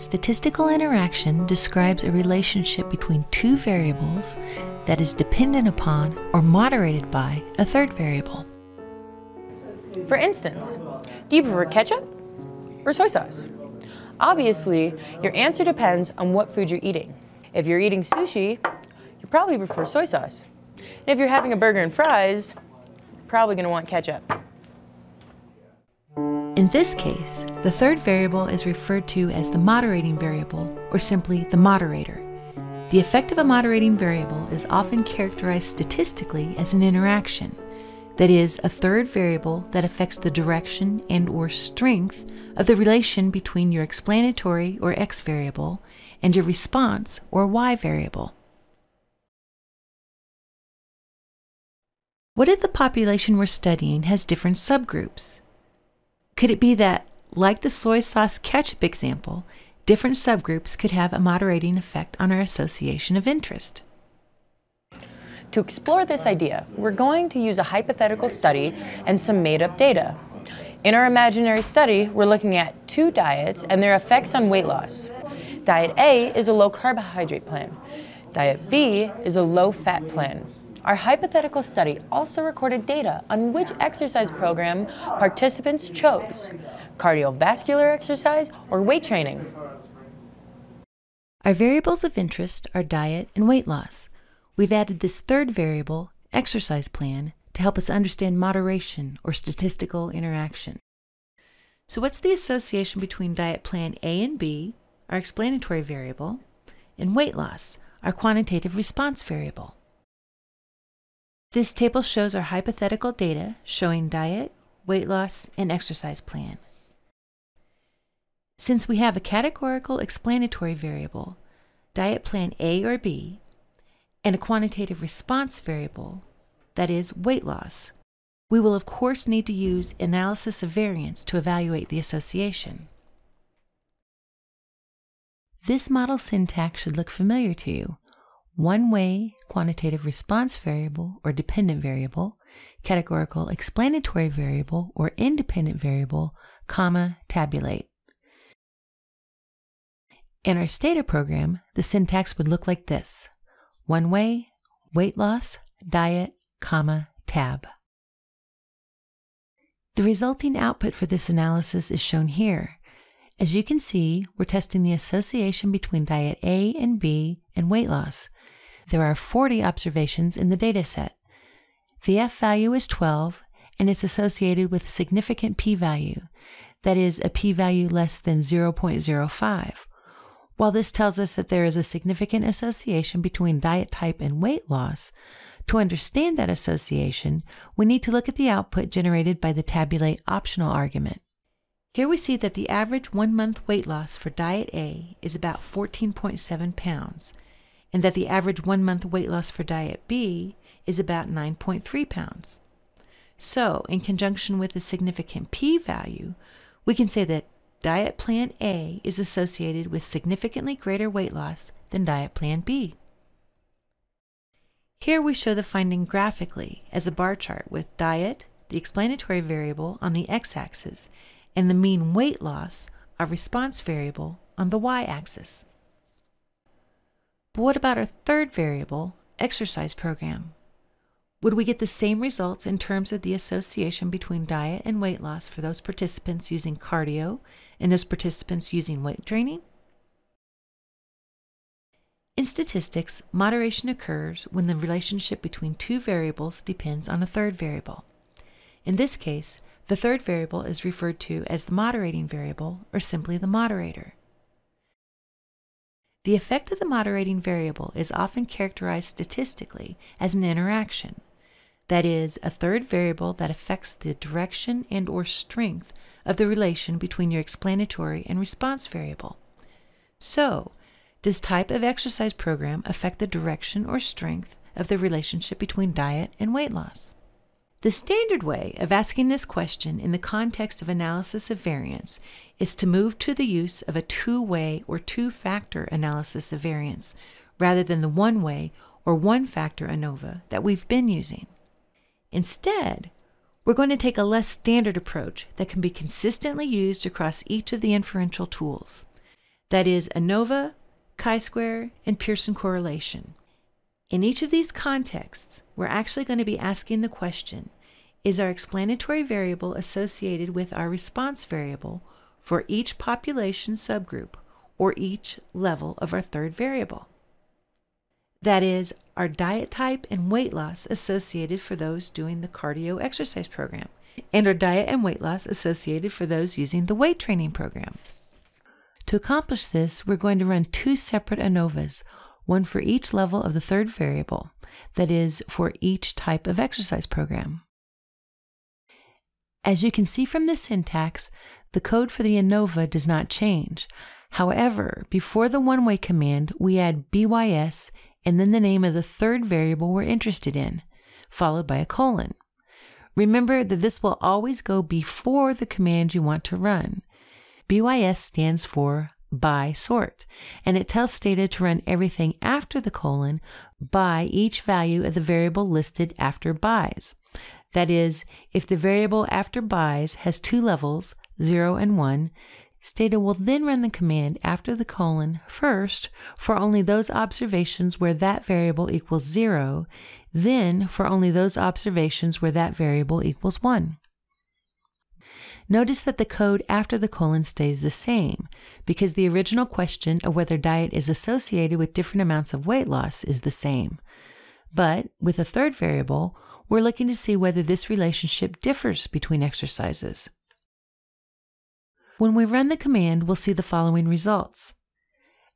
Statistical interaction describes a relationship between two variables that is dependent upon or moderated by a third variable. For instance, do you prefer ketchup or soy sauce? Obviously, your answer depends on what food you're eating. If you're eating sushi, you probably prefer soy sauce. And if you're having a burger and fries, you're probably going to want ketchup. In this case, the third variable is referred to as the moderating variable, or simply the moderator. The effect of a moderating variable is often characterized statistically as an interaction, that is, a third variable that affects the direction and/or strength of the relation between your explanatory, or x variable, and your response, or y variable. What if the population we're studying has different subgroups? Could it be that, like the soy sauce ketchup example, different subgroups could have a moderating effect on our association of interest? To explore this idea, we're going to use a hypothetical study and some made-up data. In our imaginary study, we're looking at two diets and their effects on weight loss. Diet A is a low-carbohydrate plan. Diet B is a low-fat plan. Our hypothetical study also recorded data on which exercise program participants chose, cardiovascular exercise or weight training. Our variables of interest are diet and weight loss. We've added this third variable, exercise plan, to help us understand moderation or statistical interaction. So what's the association between diet plan A and B, our explanatory variable, and weight loss, our quantitative response variable? This table shows our hypothetical data showing diet, weight loss, and exercise plan. Since we have a categorical explanatory variable, diet plan A or B, and a quantitative response variable, that is, weight loss, we will of course need to use analysis of variance to evaluate the association. This model syntax should look familiar to you. One-way quantitative response variable or dependent variable, categorical explanatory variable or independent variable, comma, tabulate. In our Stata program, the syntax would look like this: one-way, weight loss, diet, comma, tab. The resulting output for this analysis is shown here. As you can see, we're testing the association between diet A and B and weight loss. There are 40 observations in the data set. The F value is 12, and it's associated with a significant p-value, that is, a p-value less than 0.05. While this tells us that there is a significant association between diet type and weight loss, to understand that association, we need to look at the output generated by the tabulate optional argument. Here we see that the average 1-month weight loss for diet A is about 14.7 pounds, and that the average 1-month weight loss for diet B is about 9.3 pounds. So, in conjunction with a significant p-value, we can say that diet plan A is associated with significantly greater weight loss than diet plan B. Here we show the finding graphically as a bar chart with diet, the explanatory variable, on the x-axis, and the mean weight loss, our response variable, on the y-axis. But what about our third variable, exercise program? Would we get the same results in terms of the association between diet and weight loss for those participants using cardio and those participants using weight training? In statistics, moderation occurs when the relationship between two variables depends on a third variable. In this case, the third variable is referred to as the moderating variable, or simply the moderator. The effect of the moderating variable is often characterized statistically as an interaction, that is, a third variable that affects the direction and/or strength of the relation between your explanatory and response variable. So, does type of exercise program affect the direction or strength of the relationship between diet and weight loss? The standard way of asking this question in the context of analysis of variance is to move to the use of a two-way or two-factor analysis of variance rather than the one-way or one-factor ANOVA that we've been using. Instead, we're going to take a less standard approach that can be consistently used across each of the inferential tools. That is ANOVA, chi-square, and Pearson correlation. In each of these contexts, we're actually going to be asking the question, is our explanatory variable associated with our response variable for each population subgroup or each level of our third variable? That is, our diet type and weight loss associated for those doing the cardio exercise program, and our diet and weight loss associated for those using the weight training program. To accomplish this, we're going to run two separate ANOVAs, one for each level of the third variable, that is, for each type of exercise program. As you can see from the syntax, the code for the ANOVA does not change. However, before the one-way command, we add BYS and then the name of the third variable we're interested in, followed by a colon. Remember that this will always go before the command you want to run. BYS stands for by sort, and it tells Stata to run everything after the colon by each value of the variable listed after bys. That is, if the variable after bys has two levels, 0 and 1, Stata will then run the command after the colon first for only those observations where that variable equals 0, then for only those observations where that variable equals 1. Notice that the code after the colon stays the same, because the original question of whether diet is associated with different amounts of weight loss is the same. But with a third variable, we're looking to see whether this relationship differs between exercises. When we run the command, we'll see the following results.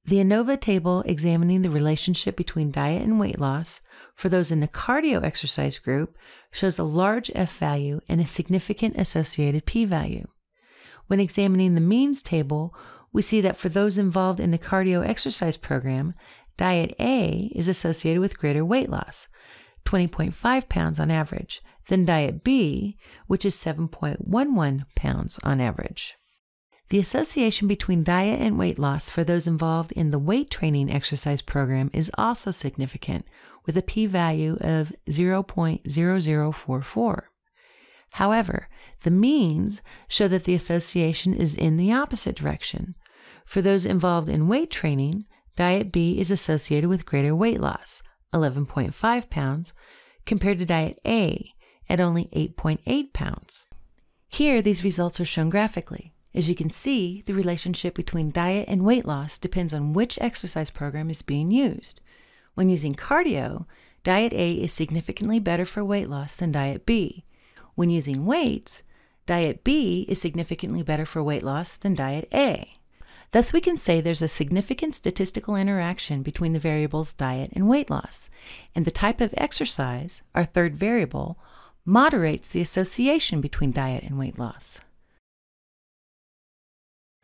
The Anova table examining the relationship between diet and weight loss for those in the cardio exercise group shows a large F value and a significant associated p-value. When examining the means table, we see that for those involved in the cardio exercise program, diet A is associated with greater weight loss, 20.5 pounds on average, than diet B, which is 7.11 pounds on average. The association between diet and weight loss for those involved in the weight training exercise program is also significant, with a p-value of 0.0044. However, the means show that the association is in the opposite direction. For those involved in weight training, diet B is associated with greater weight loss, 11.5 pounds, compared to diet A at only 8.8 pounds. Here, these results are shown graphically. As you can see, the relationship between diet and weight loss depends on which exercise program is being used. When using cardio, diet A is significantly better for weight loss than diet B. When using weights, diet B is significantly better for weight loss than diet A. Thus, we can say there's a significant statistical interaction between the variables diet and weight loss, and the type of exercise, our third variable, moderates the association between diet and weight loss.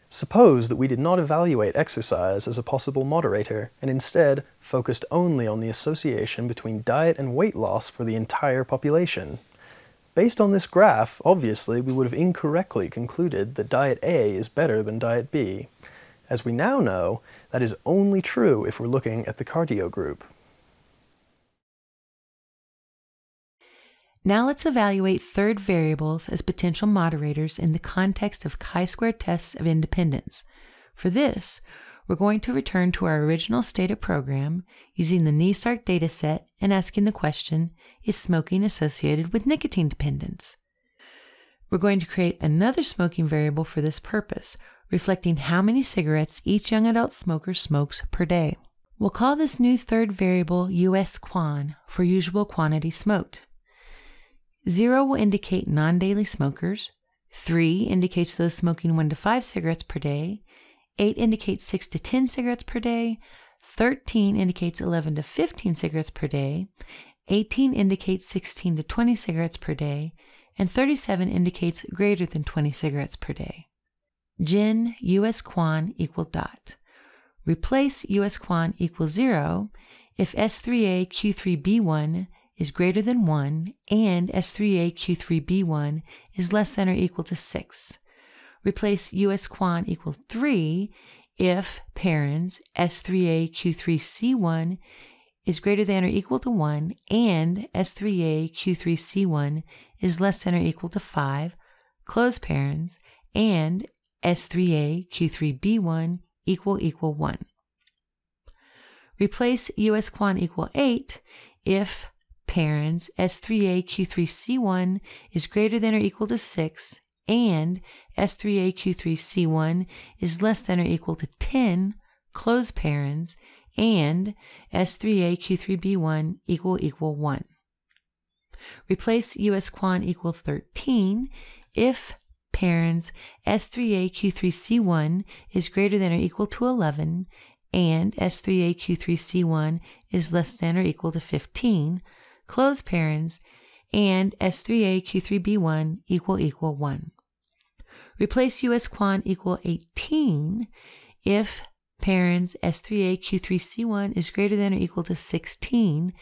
Suppose that we did not evaluate exercise as a possible moderator and instead focused only on the association between diet and weight loss for the entire population. Based on this graph, obviously we would have incorrectly concluded that diet A is better than diet B. As we now know, that is only true if we're looking at the cardio group. Now let's evaluate third variables as potential moderators in the context of chi-square tests of independence. For this, we're going to return to our original Stata program using the NESARC dataset and asking the question, is smoking associated with nicotine dependence? We're going to create another smoking variable for this purpose, reflecting how many cigarettes each young adult smoker smokes per day. We'll call this new third variable US_QUAN for usual quantity smoked. 0 will indicate non-daily smokers, 3 indicates those smoking 1 to 5 cigarettes per day, 8 indicates 6 to 10 cigarettes per day, 13 indicates 11 to 15 cigarettes per day, 18 indicates 16 to 20 cigarettes per day, and 37 indicates greater than 20 cigarettes per day. Gen US_QUAN equal dot. Replace US_QUAN equals 0 if S3A Q3B1 is greater than 1 and S3A Q3B1 is less than or equal to 6. Replace US_QUAN equal 3 if parens S3A Q3C1 is greater than or equal to 1 and S3A Q3C1 is less than or equal to 5, close parens, and S3A Q3B1 equal 1. Replace US_Quan equal 8 if parens S3A_Q3C1 is greater than or equal to 6 and S3A_Q3C1 is less than or equal to 10, close parens, and S3A_Q3B1 equal 1. Replace US_Quan equal 13 if parens S3A_Q3C1 is greater than or equal to 11 and S3A_Q3C1 is less than or equal to 15, close parens, and S3A_Q3B1 equal 1. Replace US_Quan equal 18 if parens S3A_Q3C1 is greater than or equal to 16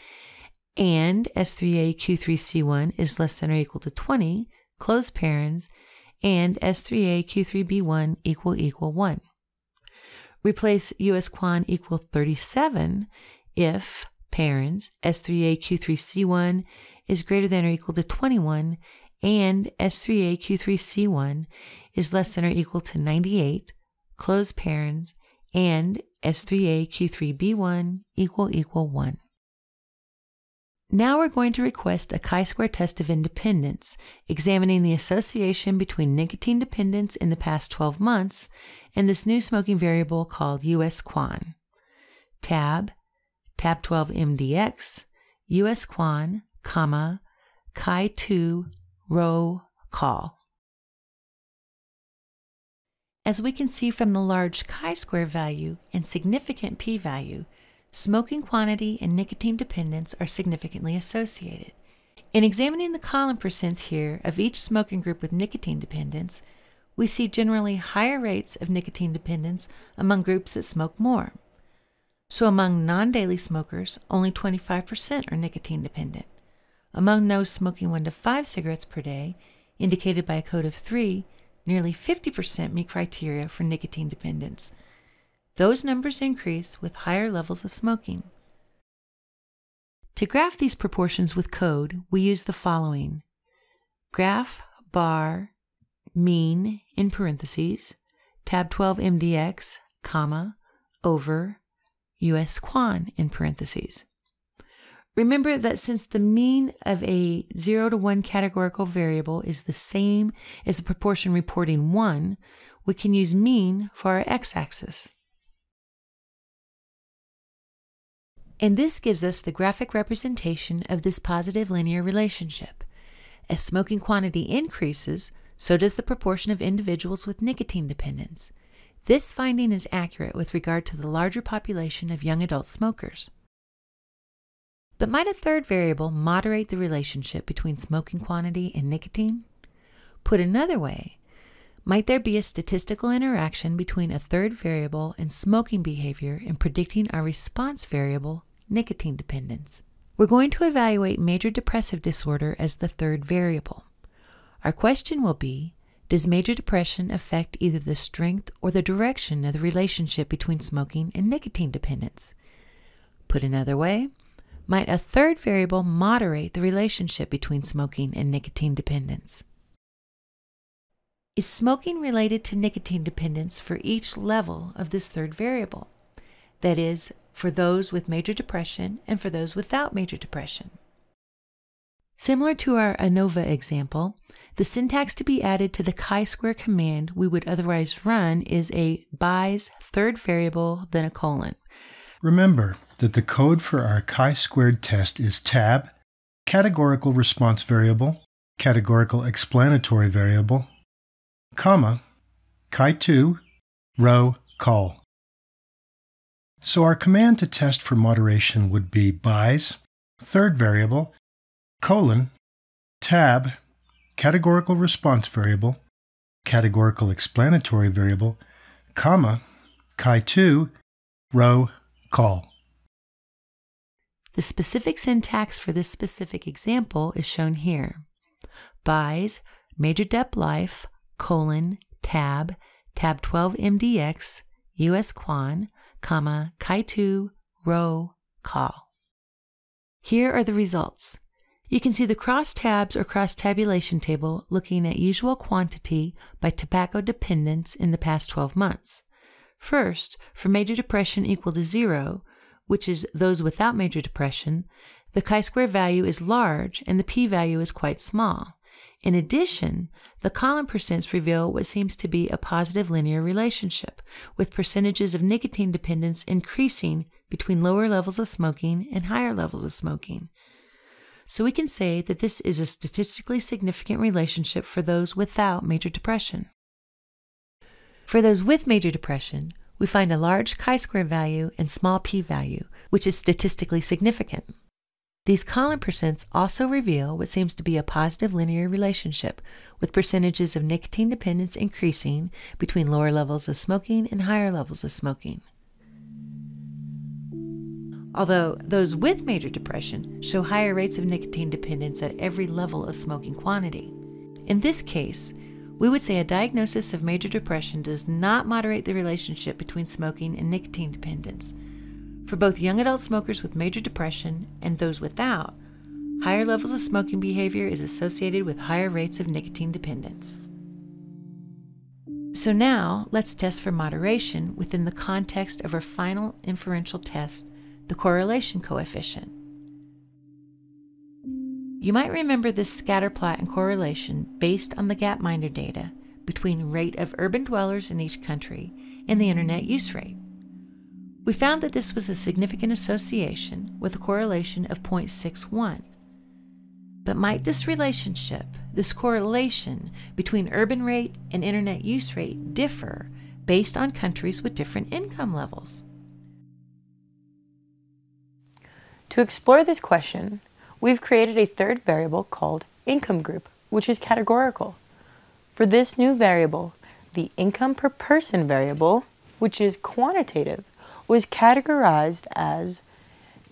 and S3A_Q3C1 is less than or equal to 20, close parens, and S3A_Q3B1 equal 1. Replace US_Quan equal 37 if parens S3A_Q3C1 is greater than or equal to 21 and S3A_Q3C1 is less than or equal to 98, close parens, and S3A_Q3B1 equal 1. Now we're going to request a chi-square test of independence, examining the association between nicotine dependence in the past 12 months and this new smoking variable called US_Quan. Tab 12 MDX, US_Quan, comma, chi2, row, call. As we can see from the large chi-square value and significant p-value, smoking quantity and nicotine dependence are significantly associated. In examining the column percents here of each smoking group with nicotine dependence, we see generally higher rates of nicotine dependence among groups that smoke more. So among non-daily smokers, only 25% are nicotine dependent. Among those smoking 1 to 5 cigarettes per day, indicated by a code of 3, nearly 50% meet criteria for nicotine dependence. Those numbers increase with higher levels of smoking. To graph these proportions with code, we use the following. Graph bar mean in parentheses, tab 12 MDX, comma, over US_Quan in parentheses. Remember that since the mean of a 0 to 1 categorical variable is the same as the proportion reporting 1, we can use mean for our x-axis. And this gives us the graphic representation of this positive linear relationship. As smoking quantity increases, so does the proportion of individuals with nicotine dependence. This finding is accurate with regard to the larger population of young adult smokers. But might a third variable moderate the relationship between smoking quantity and nicotine? Put another way, might there be a statistical interaction between a third variable and smoking behavior in predicting our response variable, nicotine dependence? We're going to evaluate major depressive disorder as the third variable. Our question will be, does major depression affect either the strength or the direction of the relationship between smoking and nicotine dependence? Put another way, might a third variable moderate the relationship between smoking and nicotine dependence? Is smoking related to nicotine dependence for each level of this third variable? That is, for those with major depression and for those without major depression. Similar to our Anova example, the syntax to be added to the chi-square command we would otherwise run is a BI's third variable, then a colon. Remember that the code for our chi-squared test is tab, categorical response variable, categorical explanatory variable, comma, chi2, row, call. So our command to test for moderation would be BI's third variable, colon, tab, categorical response variable, categorical explanatory variable, comma, chi2, row, call. The specific syntax for this specific example is shown here. BI's major dep life, colon, tab 12 MDX, US_Quan, comma, chi2, row, call. Here are the results. You can see the cross-tabs or cross-tabulation table looking at usual quantity by tobacco dependence in the past 12 months. First, for major depression equal to 0, which is those without major depression, the chi-square value is large and the p-value is quite small. In addition, the column percents reveal what seems to be a positive linear relationship, with percentages of nicotine dependence increasing between lower levels of smoking and higher levels of smoking. So we can say that this is a statistically significant relationship for those without major depression. For those with major depression, we find a large chi-square value and small p-value, which is statistically significant. These column percents also reveal what seems to be a positive linear relationship, with percentages of nicotine dependence increasing between lower levels of smoking and higher levels of smoking. Although those with major depression show higher rates of nicotine dependence at every level of smoking quantity. In this case, we would say a diagnosis of major depression does not moderate the relationship between smoking and nicotine dependence. For both young adult smokers with major depression and those without, higher levels of smoking behavior is associated with higher rates of nicotine dependence. So now, let's test for moderation within the context of our final inferential test, the correlation coefficient. You might remember this scatter plot and correlation based on the Gapminder data between rate of urban dwellers in each country and the internet use rate. We found that this was a significant association with a correlation of 0.61. But might this correlation between urban rate and internet use rate differ based on countries with different income levels? To explore this question, we've created a third variable called income group, which is categorical. For this new variable, the income per person variable, which is quantitative, was categorized as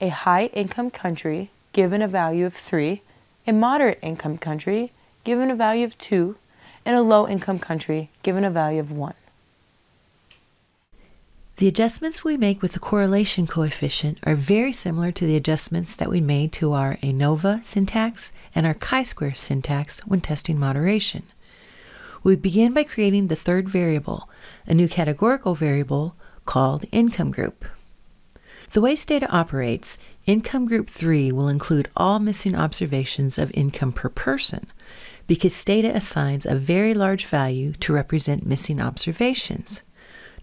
a high-income country given a value of 3, a moderate-income country given a value of 2, and a low-income country given a value of 1. The adjustments we make with the correlation coefficient are very similar to the adjustments that we made to our Anova syntax and our chi-square syntax when testing moderation. We begin by creating the third variable, a new categorical variable called income group. The way Stata operates, income group 3 will include all missing observations of income per person, because Stata assigns a very large value to represent missing observations.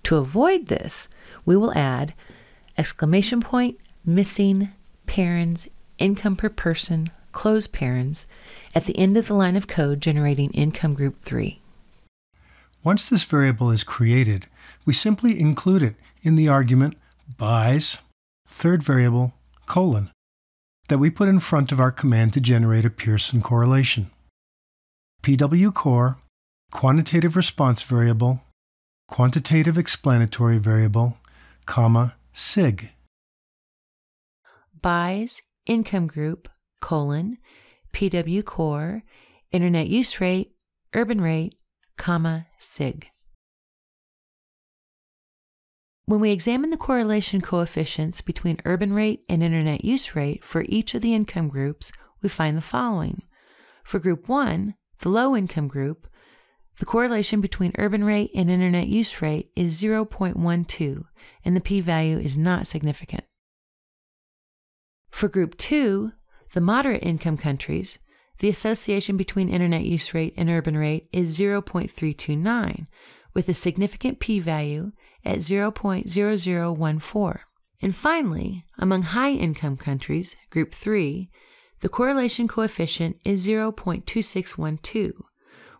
To avoid this, we will add !missing parens income per person close parens at the end of the line of code generating income group 3. Once this variable is created, we simply include it in the argument by's third variable colon that we put in front of our command to generate a Pearson correlation. pwcore, quantitative response variable, quantitative explanatory variable, comma, sig. By's income group, colon, pwcore, internet use rate, urban rate, comma, sig. When we examine the correlation coefficients between urban rate and internet use rate for each of the income groups, we find the following. For group 1, the low income group, the correlation between urban rate and internet use rate is 0.12, and the p-value is not significant. For group 2, the moderate income countries, the association between internet use rate and urban rate is 0.329, with a significant p-value at 0.0014. And finally, among high-income countries, group 3, the correlation coefficient is 0.2612,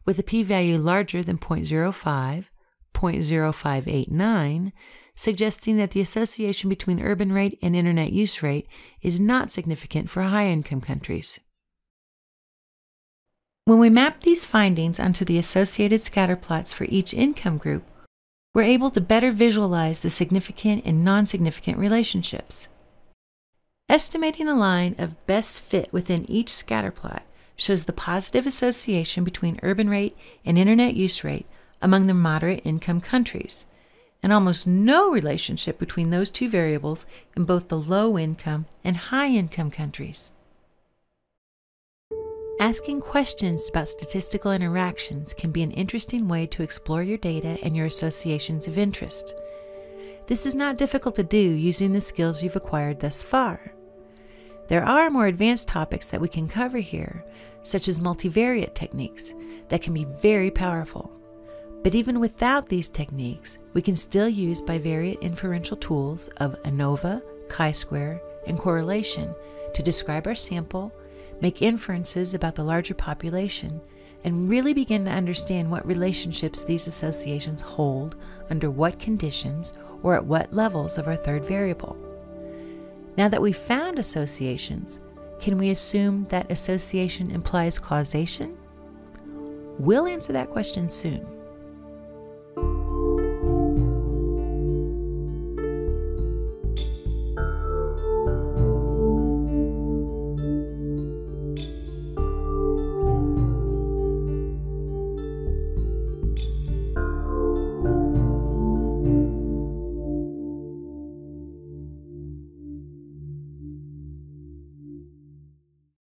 with a p-value larger than 0.05, 0.0589, suggesting that the association between urban rate and internet use rate is not significant for high-income countries. When we map these findings onto the associated scatter plots for each income group, we're able to better visualize the significant and non-significant relationships. Estimating a line of best fit within each scatter plot shows the positive association between urban rate and internet use rate among the moderate income countries, and almost no relationship between those two variables in both the low income and high income countries. Asking questions about statistical interactions can be an interesting way to explore your data and your associations of interest. This is not difficult to do using the skills you've acquired thus far. There are more advanced topics that we can cover here, such as multivariate techniques, that can be very powerful. But even without these techniques, we can still use bivariate inferential tools of ANOVA, chi-square, and correlation to describe our sample, make inferences about the larger population, and really begin to understand what relationships these associations hold under what conditions or at what levels of our third variable. Now that we've found associations, can we assume that association implies causation? We'll answer that question soon.